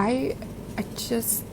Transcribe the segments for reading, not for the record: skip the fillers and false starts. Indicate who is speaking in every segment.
Speaker 1: I just...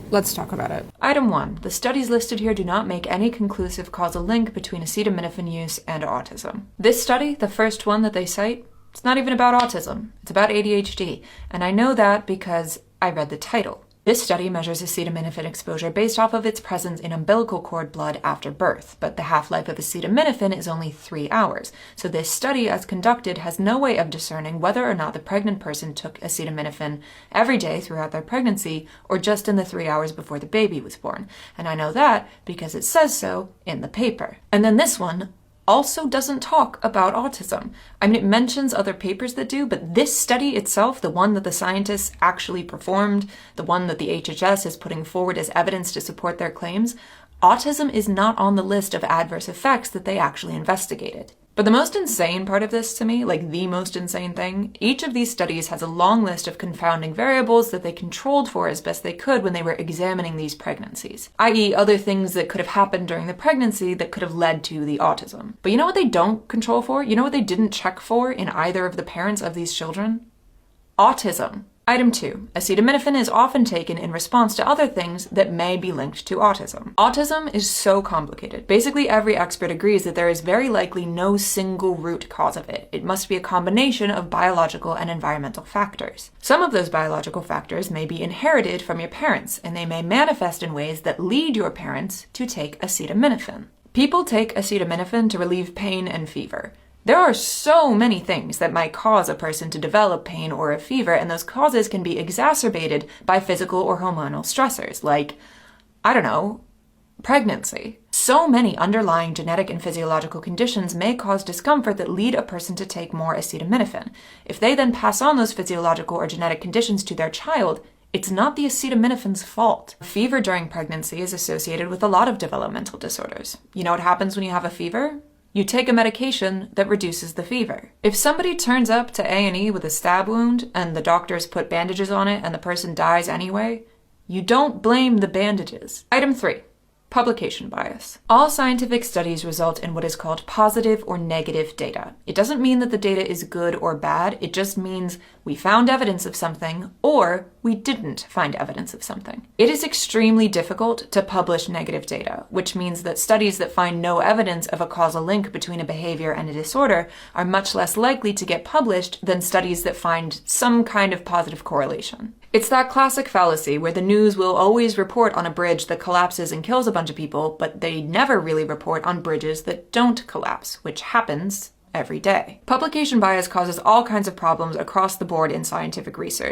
Speaker 1: Let's talk about it.
Speaker 2: Item 1. The studies listed here do not make any conclusive causal link between acetaminophen use and autism. This study, the first one that they cite, it's not even about autism. It's about ADHD. And I know that because I read the title. This study measures acetaminophen exposure based off of its presence in umbilical cord blood after birth, but the half-life of acetaminophen is only 3 hours. So this study, as conducted, has no way of discerning whether or not the pregnant person took acetaminophen every day throughout their pregnancy or just in the 3 hours before the baby was born. And I know that because it says so in the paper. And then this one also doesn't talk about autism. I mean, it mentions other papers that do, but this study itself, the one that the scientists actually performed, the one that the HHS is putting forward as evidence to support their claims, autism is not on the list of adverse effects that they actually investigated. But the most insane part of this to me, like the most insane thing, each of these studies has a long list of confounding variables that they controlled for as best they could when they were examining these pregnancies, i.e. other things that could have happened during the pregnancy that could have led to the autism. But you know what they don't control for? You know what they didn't check for in either of the parents of these children? Autism. Item 2. Acetaminophen is often taken in response to other things that may be linked to autism. Autism is so complicated. Basically, every expert agrees that there is very likely no single root cause of it. It must be a combination of biological and environmental factors. Some of those biological factors may be inherited from your parents, and they may manifest in ways that lead your parents to take acetaminophen. People take acetaminophen to relieve pain and fever. There are so many things that might cause a person to develop pain or a fever, and those causes can be exacerbated by physical or hormonal stressors, like, I don't know, pregnancy. So many underlying genetic and physiological conditions may cause discomfort that lead a person to take more acetaminophen. If they then pass on those physiological or genetic conditions to their child, it's not the acetaminophen's fault. Fever during pregnancy is associated with a lot of developmental disorders. You know what happens when you have a fever? You take a medication that reduces the fever. If somebody turns up to A&E with a stab wound and the doctors put bandages on it and the person dies anyway, you don't blame the bandages. Item 3. Publication bias. All scientific studies result in what is called positive or negative data. It doesn't mean that the data is good or bad, it just means we found evidence of something or we didn't find evidence of something. It is extremely difficult to publish negative data, which means that studies that find no evidence of a causal link between a behavior and a disorder are much less likely to get published than studies that find some kind of positive correlation. It's that classic fallacy where the news will always report on a bridge that collapses and kills a bunch of people, but they never really report on bridges that don't collapse, which happens every day. Publication bias causes all kinds of problems across the board in scientific research.